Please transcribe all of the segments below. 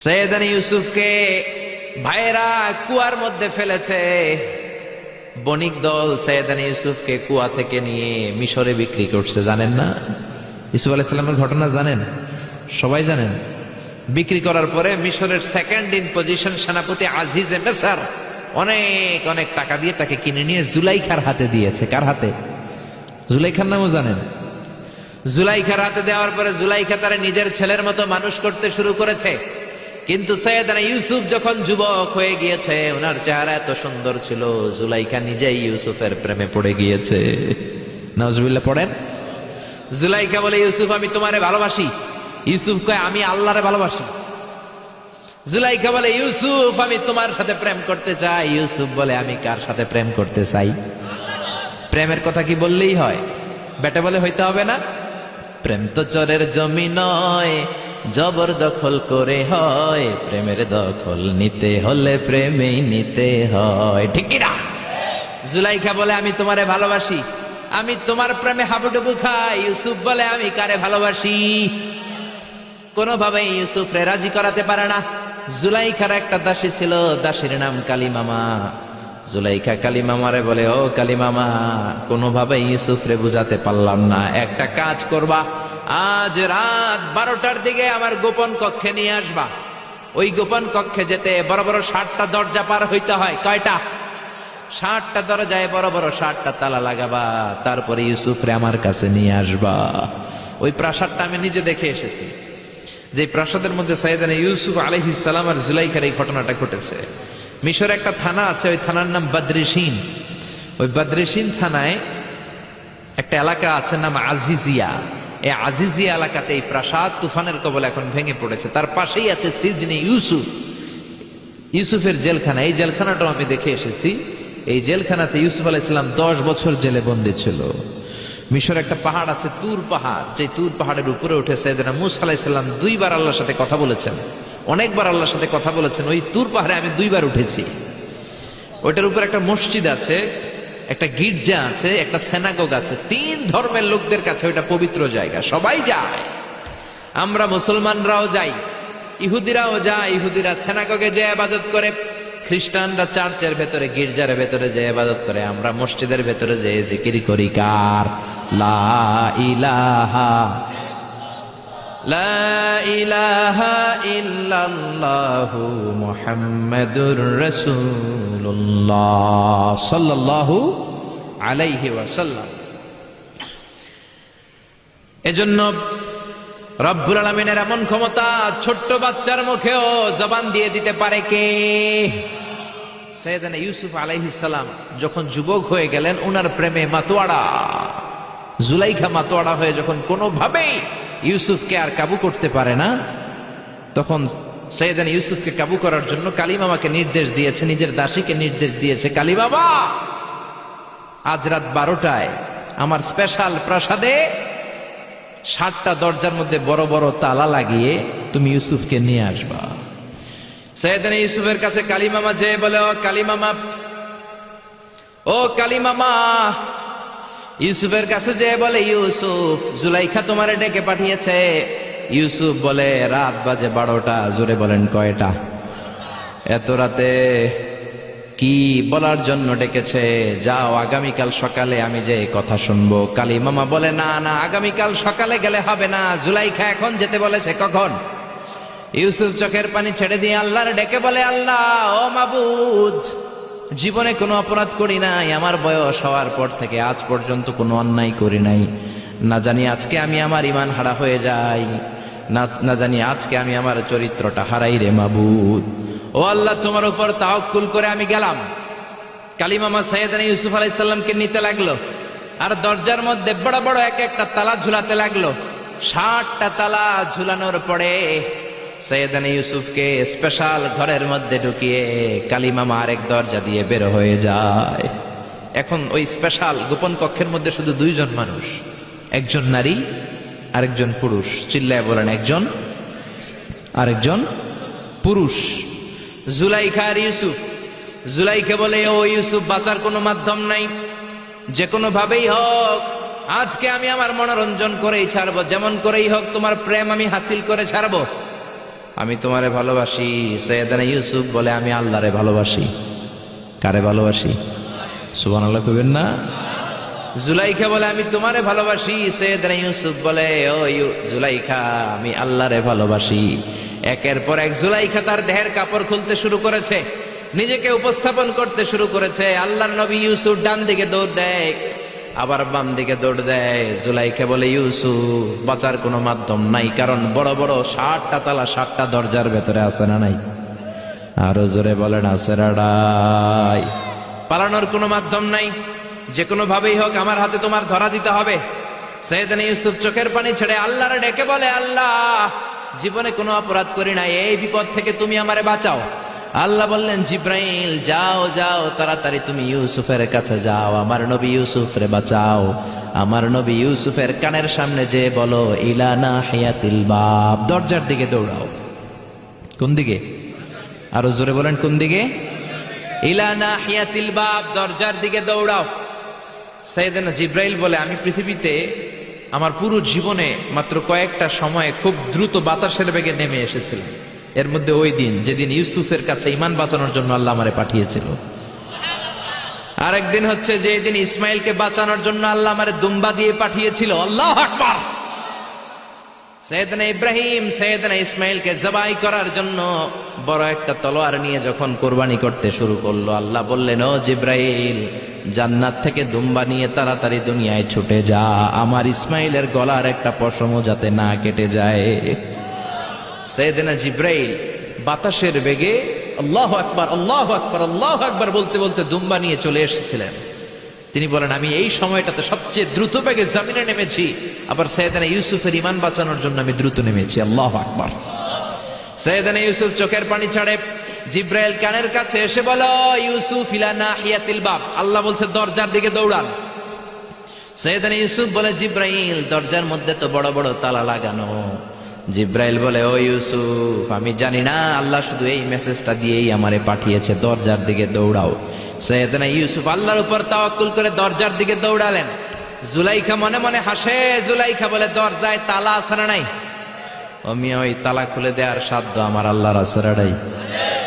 সৈয়দানি ইউসুফকে ভাইয়েরা কুয়ার মধ্যে ফেলেছে। বণিক দল সৈয়দানি ইউসুফকে কুয়া থেকে নিয়ে মিশরে বিক্রি করছে। জানেন না ইউসুফ আলাইহিস সালামের ঘটনা? জানেন, সবাই জানেন। বিক্রি করার পরে মিশরের সেকেন্ড ইন পজিশন সেনাপতি আজিজে মিসর অনেক অনেক টাকা দিয়ে তাকে কিনে নিয়ে জুলাইখার হাতে দিয়েছে। কার হাতে? জুলাইখার নামও জানেন? জুলাইখার হাতে দেওয়ার পরে জুলাইখা তারা নিজের ছেলের মতো মানুষ করতে শুরু করেছে। কিন্তু সৈয়দনা ইউসুফ যখন যুবক হয়ে গিয়েছে, ওনার চেহারা এত সুন্দর ছিল, জুলাইখা নিজেই ইউসুফের প্রেমে পড়ে গিয়েছে। নাউজুবিল্লাহ পড়েন। জুলাইখা বলে, ইউসুফ আমি তোমারে ভালোবাসি। ইউসুফ কয়, আমি আল্লাহরে ভালোবাসি। জুলাইখা বলে, ইউসুফ আমি তোমার সাথে প্রেম করতে চাই। ইউসুফ বলে, আমি কার সাথে প্রেম করতে চাই? প্রেমের কথা কি বললেই হয়? বেটা বলে হইতে হবে না? প্রেম তো চরের জমি নয়, জবরদখল করে হয়। প্রেমের দখল নিতে হলে প্রেমেই নিতে হয়, ঠিক কি না? জুলাইখা বলে, আমি তোমারে ভালোবাসি, আমি তোমার প্রেমে হাবুডুবু খাই। ইউসুফ বলে, আমি কারে ভালোবাসি? কোনোভাবেই ইউসুফরে রাজি করাতে পারে না। জুলাইখার একটা দাসী ছিল, দাসীর নাম কালিমামা। জুলাইখা কালিমামারে বলে, ও কালিমামা, কোনোভাবেই ইউসুফরে বুঝাতে পারলাম না। একটা কাজ করবা, আজ রাত 12টার দিকে আমার গোপন কক্ষে নিয়ে আসবা। ওই গোপন কক্ষে যেতে বড় বড় 60টা দরজা পার হইতে হয়। কয়টা? 60টা দরজায় বড় বড় 60টা তালা লাগাবা, তারপরে ইউসুফরে আমার কাছে নিয়ে আসবা। ওই প্রাসাদটা আমি নিজে দেখে এসেছি, যে প্রাসাদের মধ্যে সৈয়দনা ইউসুফ আলাইহিস সালাম আর জুলাইখার এই ঘটনাটা ঘটেছে। মিশরে একটা থানা আছে, ওই থানার নাম বদরেশিন। ওই বদরেশিন থানায় একটা এলাকা আছে নাম আজিজিয়া। এই আজিজিয়া এলাকাতে এই প্রাসাদ তুফানের কবলে এখন ভেঙে পড়েছে। তার পাশেই আছে সিজনে ইউসুফ, ইউসুফের জেলখানা। এই জেলখানাটাও আমি দেখে এসেছি। এই জেলখানাতে ইউসুফ আলাইহিস সালাম 10 বছর জেলে বন্দী ছিল। মিশর একটা পাহাড় আছে, তুর পাহাড়। যে তুর পাহাড়ের উপরে উঠে সাইয়েদনা মূসা আলাইহিস সালাম 2 বার আল্লাহর সাথে কথা বলেছেন, অনেকবার আল্লাহর সাথে কথা বলেছেন। ওই তুর পাহাড়ে আমি 2 বার উঠেছি। ওইটার উপর একটা মসজিদ আছে, একটা গির্জা আছে, একটা সিনাগোগ আছে। 3 ধর্মের লোকদের কাছে ওইটা পবিত্র জায়গা, সবাই যায়। আমরা মুসলমানরাও যাই, ইহুদিরাও যায়। ইহুদিরা সিনাগোগে যে ইবাদত করে, খ্রিস্টানরা চার্চের ভেতরে, গির্জার ভেতরে যে ইবাদত করে, আমরা মসজিদের ভেতরে যে জিকির করি কার? লা ইলাহা লা ইলাহা ইল্লাল্লাহু মুহাম্মাদুর রাসূলুল্লাহ সাল্লাল্লাহু আলাইহি ওয়াসাল্লাম। এজন্য রব্বুল আলামিনের এমন ক্ষমতা, ছোট্ট বাচ্চার মুখেও জবান দিয়ে দিতে পারে কে? সৈয়দনা ইউসুফ আলাইহিস সালাম যখন যুবক হয়ে গেলেন, উনার প্রেমে মাতোয়ারা। জুলাইখা মাতোয়ারা হয়ে যখন কোনোভাবেই ইউসুফকে আর কাবু করতে পারে না, তখন সৈয়দনা ইউসুফকে কাবু করার জন্য কালিমামাকে নির্দেশ দিয়েছে, নিজের দাসীকে নির্দেশ দিয়েছে, কালিমামা আজ রাত 12টায় আমার স্পেশাল প্রাসাদে 60টা দরজার মধ্যে বড় বড় তালা লাগিয়ে তুমি ইউসুফকে নিয়ে আসবা। সৈয়দনা ইউসুফের কাছে কালিমামা যে বলে, ও কালিমামা, ও কালিমামা। ইউসুফের কাছে যে বলে, ইউসুফ, জুলাইখা তোমারে ডেকে পাঠিয়েছে। ইউসুফ বলে, রাত বাজে 12টা। জোরে বলেন, কয়টা? এত রাতে কি বলার জন্য ডেকেছে? যাও, আগামীকাল সকালে আমি যে কথা শুনবো। কালিমামা বলে, না না, আগামীকাল সকালে গেলে হবে না, জুলাইখা এখন যেতে বলেছে। কখন? ইউসুফ চোখের পানি ছেড়ে দিয়ে আল্লাহর ডেকে বলে, আল্লাহ, ও মাবুদ, জীবনে কোনো অপরাধ করি নাই, আমার বয়স হওয়ার পর থেকে আজ পর্যন্ত কোনো অন্যায় করি নাই। না জানি আজকে আমি আমার ঈমান হারা হয়ে যাই, না জানি আজকে আমি আমার চরিত্রটা হারাই রে মাবুদ। ও আল্লাহ, তোমার উপর তাওয়াক্কুল করে আমি গেলাম। কালিমামা সৈয়দনা ইউসুফ আলাইহিস সালামকে নিতে লাগলো, আর দরজার মধ্যে বড় বড় এক একটা তালা ঝুলাতে লাগলো। 60টা তালা ঝুলানোর পরে সৈয়দনা ইউসুফকে স্পেশাল ঘরের মধ্যে ঢুকিয়ে কালিমামা আরেক দরজা দিয়ে বের হয়ে যায়। এখন ওই স্পেশাল গোপন কক্ষের মধ্যে শুধু 2 জন মানুষ, একজন নারী আরেকজন পুরুষ। চিল্লায় বলেন, একজন আরেকজন পুরুষ। জুলাইখা আর ইউসুফ। জুলাইখা বলে, ও ইউসুফ, বাঁচার কোনো মাধ্যম নাই, যে কোনো ভাবেই হোক আজকে আমি আমার মনোরঞ্জন করেই ছাড়বো, যেমন করেই হোক তোমার প্রেম আমি হাসিল করে ছাড়বো। আমি তোমারে ভালোবাসি। সৈয়দনা ইউসুফ বলে আমি আল্লাহরে ভালোবাসি। কারে ভালোবাসি? সুবহানাল্লাহ কইবেন না? জুলাইখা বলে আমি তোমারে ভালোবাসি। সৈয়দনা ইউসুফ বলে ও জুলাইখা আমি আল্লাহরে ভালোবাসি। একের পর এক জুলাইখা তার দেহের কাপড় খুলতে শুরু করেছে, নিজেকে উপস্থাপন করতে শুরু করেছে। আল্লাহর নবী ইউসুফ ডান দিকে দৌড় দেয়, আবার বাম দিকে দৌড় দেয়। জুলাইখা বলে ইউসুফ বাঁচার কোনো মাধ্যম নাই, কারণ বড় বড় 60টা তালা 60টা দরজার ভেতরে আছে না নাই? আরো জোরে বলেন আছে রাডাই। পালানোর কোনো মাধ্যম নাই, যে কোনো ভাবেই হোক আমার হাতে তোমার ধরা দিতে হবে। সৈয়দনা ইউসুফ চোখের পানি ছেড়ে আল্লাহরে ডেকে বলে আল্লাহ জীবনে কোনো অপরাধ করি নাই, এই বিপদ থেকে তুমি আমারে বাঁচাও। আল্লাহ বললেন জিব্রাইল যাও যাও তাড়াতাড়ি তুমি ইউসুফের কাছে যাও, আমার নবী ইউসুফরে বাঁচাও। আমার নবী ইউসুফের কানের সামনে যে বলো ইলা নাহিয়াতিল বাব, দরজার দিকে দৌড়াও। কোন দিকে? আরো জোরে বলেন কোন দিকে? ইলা নাহিয়াতিল বাব, দরজার দিকে দৌড়াও। সাইয়েদনা জিব্রাইল বলে আমি পৃথিবীতে আমার পুরো জীবনে মাত্র কয়েকটা সময়ে খুব দ্রুত বাতাসের বেগে নেমে এসেছিলাম, এর মধ্যে ওই দিন যেদিন ইউসুফের কাছে ঈমান বাঁচানোর জন্য আল্লাহ আমারে পাঠিয়েছিল। আরেকদিন হচ্ছে যে দিন ইসমাইলকে বাঁচানোর জন্য আল্লাহ আমারে দুম্বা দিয়ে পাঠিয়েছিল। আল্লাহু আকবার। সৈয়দনা ইব্রাহিম সৈয়দনা ইসমাইলকে জবাই করার জন্য বড় একটা তলোয়ার নিয়ে যখন কোরবানি করতে শুরু করলো, আল্লাহ বললেন ও জিব্রাইল জান্নাত থেকে দুম্বা নিয়ে তাড়াতাড়ি দুনিয়ায় ছুটে যা, আমার ইসমাইলের গলার একটা পশমও যাতে না কেটে যায়। সৈয়দনা জিব্রাইল বাতাসের বেগে আল্লাহু আকবার আল্লাহু আকবার আল্লাহু আকবার বলতে বলতে দুম্বা নিয়ে চলে এসেছিলেন। তিনি বলেন আমি এই সময়টাতে সবচেয়ে দ্রুত বেগে জমিনে নেমেছি, আবার সৈয়দনা ইউসুফের ঈমান বাঁচানোর জন্য আমি দ্রুত নেমেছি। আল্লাহু আকবার। সৈয়দনা ইউসুফ চোখের পানি ছাড়ে জিব্রাইল কানের কাছে এসে বলো ইউসুফ ইলা নাহিয়াতিল বাব, আল্লাহ বলছে দরজার দিকে দৌড়ান। সৈয়দনা ইউসুফ বলে জিব্রাইল দরজার মধ্যে তো বড় বড় তালা লাগানো। জিব্রাইল বলে ও ইউসুফ আমি জানি না, আল্লাহ শুধু এই মেসেজটা দিয়েই আমারে পাঠিয়েছে, দরজার দিকে দৌড়াও। সৈয়দনা ইউসুফ আল্লাহর উপর তাওয়াক্কুল করে দরজার দিকে দৌড়ালেন। জুলাইখা মনে মনে হাসে। জুলাইখা বলে দরজায় তালা আছে না নাই? আমি ওই তালা খুলে দেওয়ার সাধ্য আমার আল্লাহর আছে না নাই?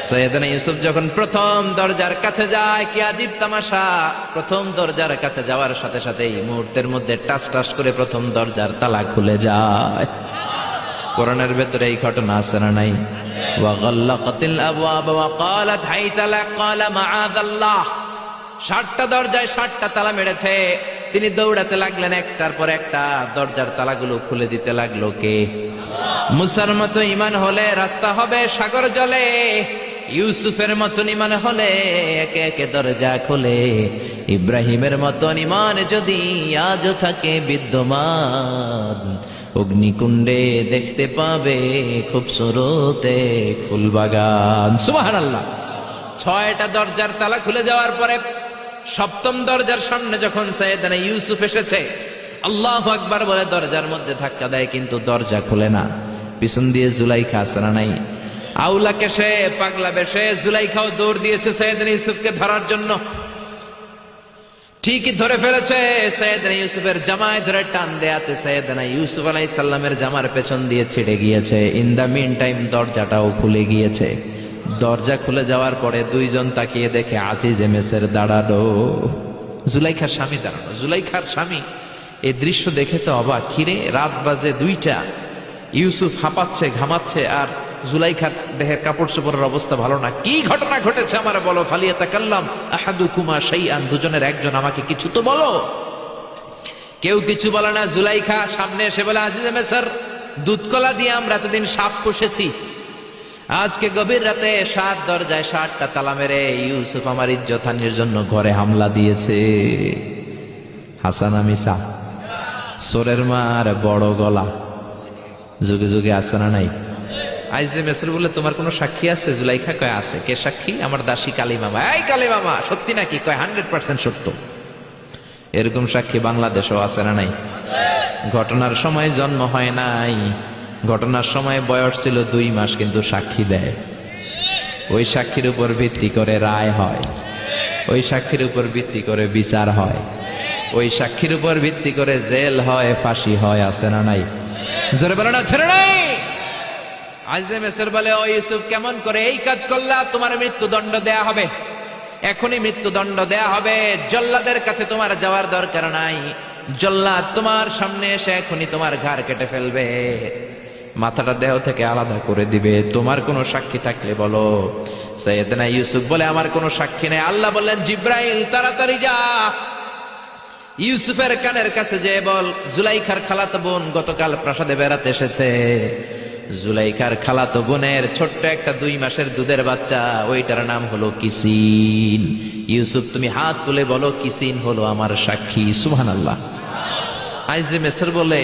সৈয়দনা ইউসুফ যখন প্রথম দরজার কাছে যায়, কি আজীব তামাশা, প্রথম দরজার কাছে যাওয়ার সাথে সাথেই মুহূর্তের মধ্যে টাস টাস করে প্রথম দরজার তালা খুলে যায়। কোরআনের ভেতরে এই ঘটনা আছে না নাই? ওয়া গাল্লাকাতিল আবওয়াব ওয়া ক্বালাত হাইতা লাক ক্বালা মাআযাল্লাহ। 60টা দরজায় 60টা তালা মেরেছে। তিনি দৌড়াতে লাগলেন, একটার পর একটা দরজার তালাগুলো খুলে দিতে লাগলো কে? মুসার মতো ঈমান হলে রাস্তা হবে সাগর জলে, ইউসুফের মতন ঈমান হলে একে একে দরজা খোলে। ইব্রাহিমের মতন ঈমান যদি আজও থাকে বিদ্যমান, অগ্নিকুণ্ডে দেখতে পাবে খুবসুরত এক ফুলবাগান। সুবহানাল্লাহ। 6টা দরজার তালা খুলে যাওয়ার পরে 7ম দরজার সামনে যখন সৈয়দনা ইউসুফ এসেছে, আল্লাহু আকবার বলে দরজার মধ্যে ধাক্কা দেয়, কিন্তু দরজা খুলে না। পিছন দিয়ে জুলাইখা আছে না নাই? আউলা কেশে পাগলা বেশে জুলাইখাও দৌড় দিয়েছে সৈয়দনা ইউসুফকে ধরার জন্য। ঠিকই ধরে ফেলেছে। সৈয়দনা ইউসুফের জামায় ধরে টান দেয়াতে সৈয়দনা ইউসুফ আলাইহিস সালামের জামার পেছন দিয়ে ছিঁড়ে গিয়েছে। ইন দা মিন টাইম দরজাটাও খুলে গিয়েছে। দরজা খুলে যাওয়ার পরে দুইজন তাকিয়ে দেখে আজিজে মেসের দাঁড়ানো, জুলাইখার স্বামী দাঁড়ানো। জুলাইখার স্বামী এই দৃশ্য দেখে তো অবাক, খিরে রাত বাজে 2টা, ইউসুফ হাঁপাচ্ছে ঘামাচ্ছে, আর জুলাইখার দেহের কাপড় চোপড়ের অবস্থা ভালো না। কি ঘটনা ঘটেছে আমার বলো। ফালিয়াতাকাল্লাম আহাদুকুমা শাইআন, দুজনের একজন আমাকে কিছু তো বলো। কেউ কিছু বলে না। জুলাইখা সামনে এসে বলে আজিজে মেসর, দুধকলা দিয়ে আমরা এতদিন সাপ পুষেছি, আজকে গভীর রাতে 7 দরজায় 60টা তালা মেরে ইউসুফ আমার ইজ্জতহানির জন্য ঘরে হামলা দিয়েছে। হাসানা মিসা, সোরের মার বড় গলা, যুগে যুগে আছে না নাই? আইজে মেসর বলে তোমার কোনো সাক্ষী আছে? জুলাইখা কয় আছে। কে সাক্ষী? আমার দাসী কালী মামা। এই কালী মামা সত্যি নাকি? কয় 100% সত্য। এরকম সাক্ষী বাংলাদেশেও আছে না নাই? ঘটনার সময় জন্ম হয় নাই, ঘটনার সময় বয়স ছিল 2 মাস, কিন্তু সাক্ষী দেয়। ওই সাক্ষীর উপর ভিত্তি করে রায় হয়, ওই সাক্ষীর উপর ভিত্তি করে বিচার হয়, ওই সাক্ষীর উপর ভিত্তি করে জেল হয়, ফাঁসি হয়। আছে না নাই? জোরে বলো না ছেড়ে নাই। আজিজে মিসর বলে, ও ইউসুফ, কেমন করে এই কাজ করলা? তোমার মৃত্যুদণ্ড দেয়া হবে, এখনই মৃত্যুদণ্ড দেয়া হবে। জল্লাদের কাছে তোমার যাওয়ার দরকার নাই, জল্লাদ তোমার সামনে এসে এখনই তোমার ঘাড় কেটে ফেলবে, মাথাটা দেহ থেকে আলাদা করে দিবে। তোমার কোনো সাক্ষী থাকলে বলো। সাইয়েদনা ইউসুফ বলে, আমার কোনো সাক্ষী নেই। আল্লাহ বললেন, জিব্রাইল তাড়াতাড়ি যা, ইউসুফের কানের কাছে যে বল, জুলাইখার খালাতো বোন গতকাল প্রাসাদে বেড়াতে এসেছে। জুলাইখার খালাতো বোনের ছোট্ট একটা 2 মাসের দুধের বাচ্চা, ওইটার নাম হলো কিসিন। ইউসুফ, তুমি হাত তুলে বলো, কিসিন হলো আমার সাক্ষী। সুবহানাল্লাহ। আইজে মিসর বলে,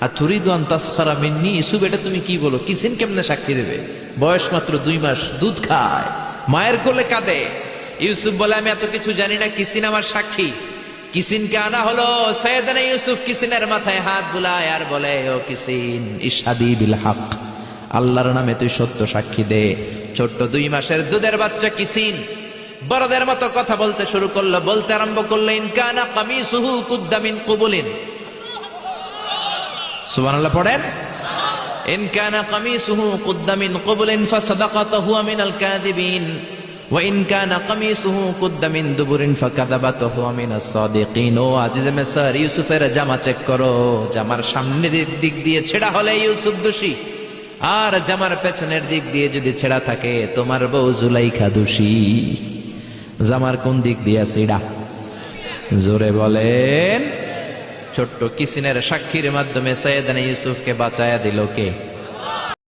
আতুরিদু আন তাসখারা মিন্নি? ইউসুফ, এটা তুমি কি বলো? কিসিন কেমনে সাক্ষী দেবে? বয়স মাত্র 2 মাস, দুধ খায়, মায়ের কোলে কাঁদে। ইউসুফ বলে, আমি এত কিছু জানি না, কিসিন আমার সাক্ষী। কিসিনকে আনা হলো। সাইয়েদনা ইউসুফ কিসিনের মাথায় হাত বুলায় আর বলে, ও কিসিন, ইশহাদি বিল হক, আল্লাহর নামে তুই সত্য সাক্ষী দে। ছোট্ট 2 মাসের দুধের বাচ্চা কিসিন বড়দের মতো কথা বলতে শুরু করলো, বলতে আরম্ভ করলো, ইন কানা কামিসুহু কুদ্দা মিন কুবুলিন। সুবহানাল্লাহ পড়েন। ইন কানা কামিসুহু কুদ্দা মিন কুবুলিন ফাসাদাকাত হুয়া মিনাল কাযিবিন ওয়া ইন কানা কামিসুহু কুদ্দা মিন দুবুরিন ফাকাযাবাত হুয়া মিনাস সাদিকিন। ও আজিজে মিসর, ইউসুফের জামা চেক করো, জামার সামনের দিক দিয়ে ছেঁড়া হলে ইউসুফ দোষী, আর জামার পেছনের দিক দিয়ে যদি ছেঁড়া থাকে তোমার বউ জুলাইখা দোষী। জামার কোন দিক দিয়ে ছেঁড়া? জোরে বলেন। ছোট্ট কিসিনের সাক্ষীর মাধ্যমে সাইয়েদনা ইউসুফকে বাঁচায়া দিল কে?